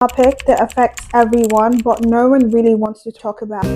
Topic that affects everyone, but no one really wants to talk about.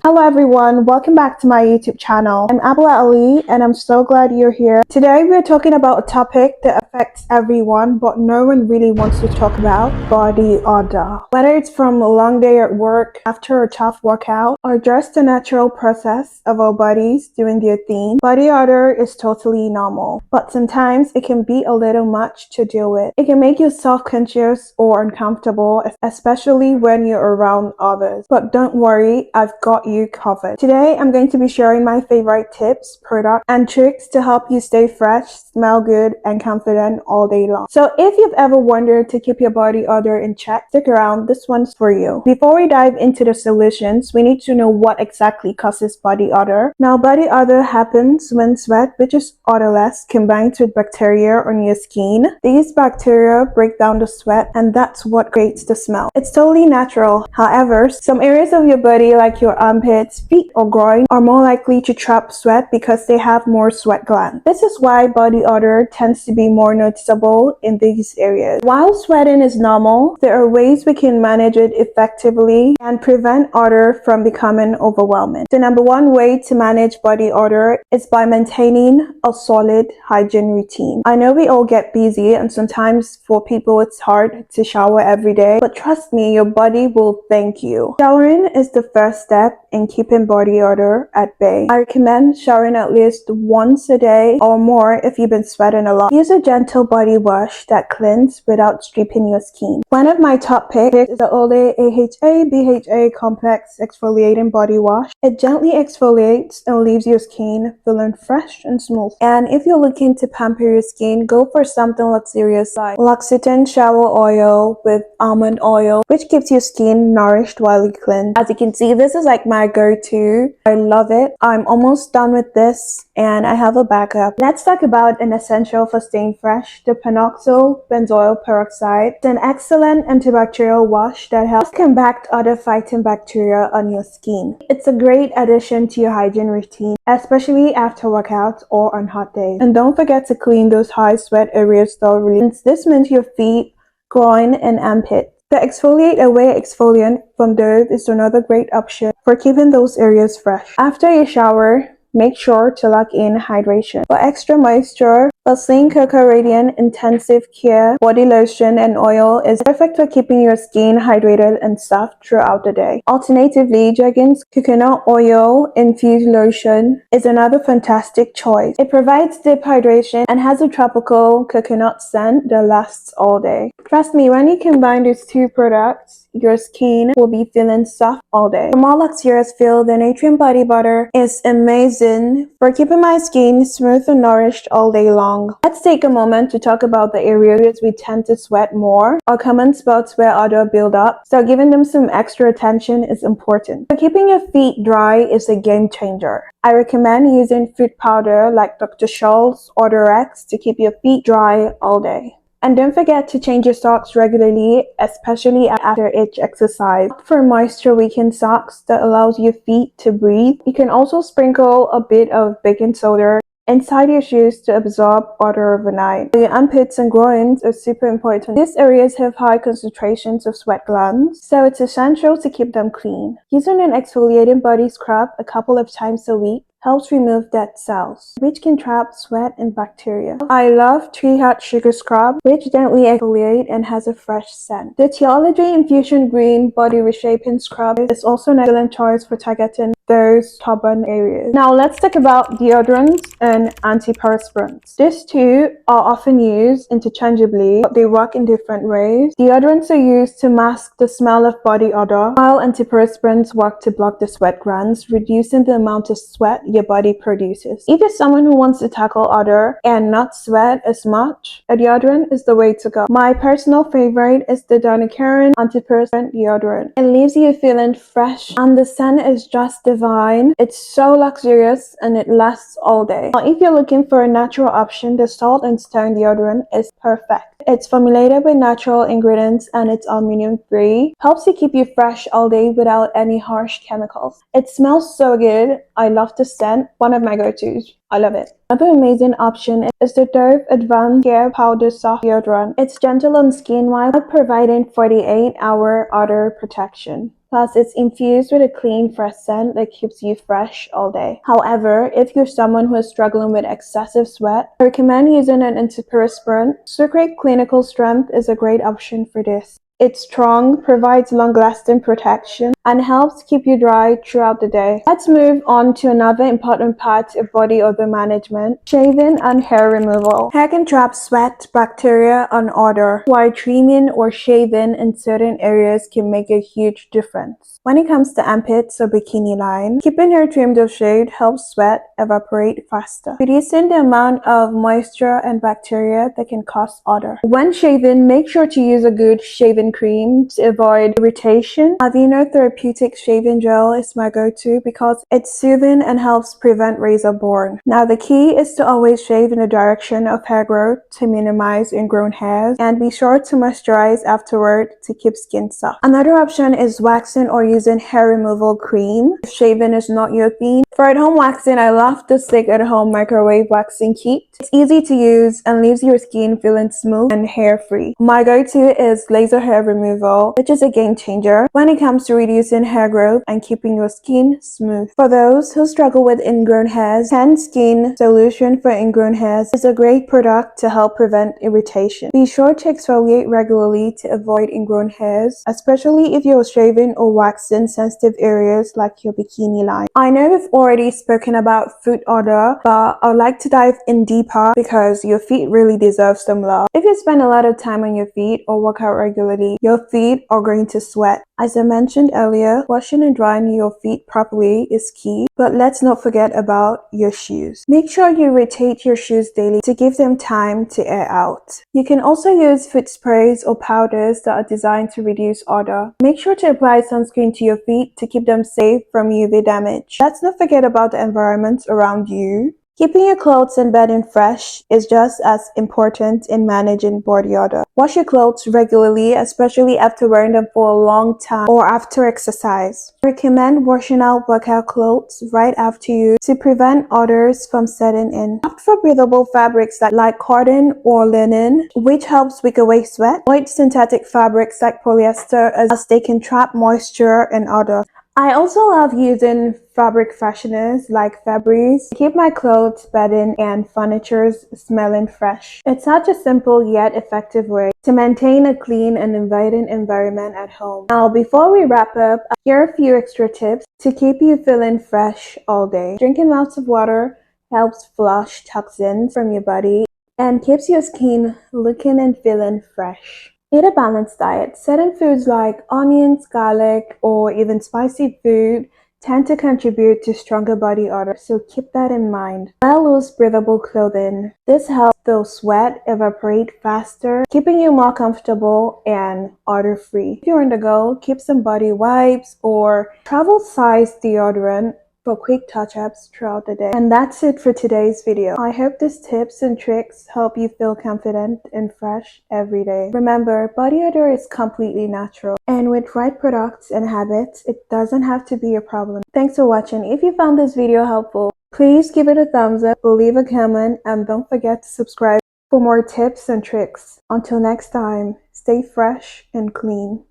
Hello everyone, welcome back to my YouTube channel. I'm Abla Ali and I'm so glad you're here. Today we're talking about a topic that affects everyone but no one really wants to talk about: body odor. Whether it's from a long day at work, after a tough workout, or just the natural process of our bodies doing their thing, body odor is totally normal. But sometimes it can be a little much to deal with. It can make you self-conscious or uncomfortable, especially when you're around others. But don't worry, I've got you covered. Today I'm going to be sharing my favorite tips, products, and tricks to help you stay fresh, smell good, and confident all day long. So if you've ever wondered to keep your body odor in check, stick around, this one's for you. Before we dive into the solutions, we need to know what exactly causes body odor. Now, body odor happens when sweat, which is odorless, combines with bacteria on your skin. These bacteria break down the sweat, and that's what creates the smell. It's totally natural. However, some areas of your body, like your armpits, feet, or groin, are more likely to trap sweat because they have more sweat glands. This is why body odor tends to be more noticeable in these areas. While sweating is normal, there are ways we can manage it effectively and prevent odor from becoming overwhelming. The number one way to manage body odor is by maintaining a solid hygiene routine. I know we all get busy and sometimes for people it's hard to shower every day, but trust me, your body will thank you. Showering is the first step in keeping body odor at bay. I recommend showering at least once a day or more if you've been sweating a lot. Use a gentle body wash that cleans without stripping your skin. One of my top picks is the Olay AHA BHA Complex Exfoliating Body Wash. It gently exfoliates and leaves your skin feeling fresh and smooth. And if you're looking to pamper your skin, go for something luxurious like L'Occitane shower oil with almond oil, which keeps your skin nourished while you cleanse. As you can see, this is like my go-to. I love it. I'm almost done with this and I have a backup. Let's talk about an essential for staying fresh, the Panoxyl benzoyl peroxide. It's an excellent antibacterial wash that helps combat other fighting bacteria on your skin. It's a great addition to your hygiene routine, especially after workouts or on hot days. And don't forget to clean those high sweat areas thoroughly, since this means your feet, groin, and armpit. The Exfoliate Away exfoliant from Dove is another great option for keeping those areas fresh. After you shower, make sure to lock in hydration. For extra moisture, Vaseline Cocoa Radiant Intensive Care Body Lotion and Oil is perfect for keeping your skin hydrated and soft throughout the day. Alternatively, Jergens Coconut Oil Infused Lotion is another fantastic choice. It provides deep hydration and has a tropical coconut scent that lasts all day. Trust me, when you combine these two products, your skin will be feeling soft all day. For more luxurious feel, the Naturium Body Butter is amazing for keeping my skin smooth and nourished all day long. Let's take a moment to talk about the areas we tend to sweat more, or common spots where odor build up, so giving them some extra attention is important. So keeping your feet dry is a game changer. I recommend using foot powder like Dr. Scholl's Odor-X to keep your feet dry all day. And don't forget to change your socks regularly, especially after each exercise. Look for moisture-weakened socks that allows your feet to breathe. You can also sprinkle a bit of baking soda inside your shoes to absorb odor overnight. Your armpits and groins are super important. These areas have high concentrations of sweat glands, so it's essential to keep them clean. Using an exfoliating body scrub a couple of times a week helps remove dead cells, which can trap sweat and bacteria. I love Tree Heart Sugar Scrub, which gently exfoliates and has a fresh scent. The Teaology Infusion Green Body Reshaping Scrub is also an excellent choice for targeting those stubborn areas. Now let's talk about deodorants and antiperspirants. These two are often used interchangeably, but they work in different ways. Deodorants are used to mask the smell of body odor, while antiperspirants work to block the sweat glands, reducing the amount of sweat your body produces. If you're someone who wants to tackle odor and not sweat as much, a deodorant is the way to go. My personal favorite is the Donna Karan Antiperspirant deodorant. It leaves you feeling fresh and the scent is just divine. It's so luxurious and it lasts all day. Now, if you're looking for a natural option, the Salt and Stone deodorant is perfect. It's formulated with natural ingredients and it's aluminum free. Helps you keep you fresh all day without any harsh chemicals. It smells so good. I love the scent. One of my go-tos. I love it. Another amazing option is the Dove Advanced Hair Powder Soft Deodorant. It's gentle on skin while providing 48-hour odor protection. Plus, it's infused with a clean, fresh scent that keeps you fresh all day. However, if you're someone who is struggling with excessive sweat, I recommend using an antiperspirant. Secret Clinical Strength is a great option for this. It's strong, provides long-lasting protection, and helps keep you dry throughout the day. Let's move on to another important part of body odor management, shaving and hair removal. Hair can trap sweat, bacteria, and odor, while trimming or shaving in certain areas can make a huge difference. When it comes to armpits or bikini line, keeping hair trimmed or shaved helps sweat evaporate faster, reducing the amount of moisture and bacteria that can cause odor. When shaving, make sure to use a good shaving cream to avoid irritation. Aveeno Therapeutic shaving gel is my go-to because it's soothing and helps prevent razor burn. Now the key is to always shave in the direction of hair growth to minimize ingrown hairs, and be sure to moisturize afterward to keep skin soft. Another option is waxing or using hair removal cream if shaving is not your thing. For at-home waxing, I love the Stick at-Home microwave waxing kit. It's easy to use and leaves your skin feeling smooth and hair-free. My go-to is laser hair removal, which is a game changer when it comes to reducing hair growth and keeping your skin smooth. For those who struggle with ingrown hairs, Tan Skin Solution for Ingrown Hairs is a great product to help prevent irritation. Be sure to exfoliate regularly to avoid ingrown hairs, especially if you're shaving or waxing sensitive areas like your bikini line. I know we've already spoken about foot odor, but I'd like to dive in deeper because your feet really deserve some love. If you spend a lot of time on your feet or work out regularly, your feet are going to sweat. As I mentioned earlier, washing and drying your feet properly is key, but let's not forget about your shoes. Make sure you rotate your shoes daily to give them time to air out. You can also use foot sprays or powders that are designed to reduce odor. Make sure to apply sunscreen to your feet to keep them safe from UV damage. Let's not forget about the environment around you. Keeping your clothes and bedding fresh is just as important in managing body odor. Wash your clothes regularly, especially after wearing them for a long time or after exercise. I recommend washing out workout clothes right after use to prevent odors from setting in. Opt for breathable fabrics like cotton or linen, which helps wick away sweat. Avoid synthetic fabrics like polyester as they can trap moisture and odor. I also love using fabric fresheners like Febreze to keep my clothes, bedding, and furniture smelling fresh. It's such a simple yet effective way to maintain a clean and inviting environment at home. Now, before we wrap up, here are a few extra tips to keep you feeling fresh all day. Drinking lots of water helps flush toxins from your body and keeps your skin looking and feeling fresh. Eat a balanced diet. Certain foods like onions, garlic, or even spicy food tend to contribute to stronger body odor, so keep that in mind. Wear loose, breathable clothing. This helps the sweat evaporate faster, keeping you more comfortable and odor-free. If you're on the go, keep some body wipes or travel-size deodorant for quick touch-ups throughout the day. And that's it for today's video. I hope these tips and tricks help you feel confident and fresh every day. Remember, body odor is completely natural, and with right products and habits, it doesn't have to be a problem. Thanks for watching. If you found this video helpful, please give it a thumbs up, leave a comment, and don't forget to subscribe for more tips and tricks. Until next time, stay fresh and clean.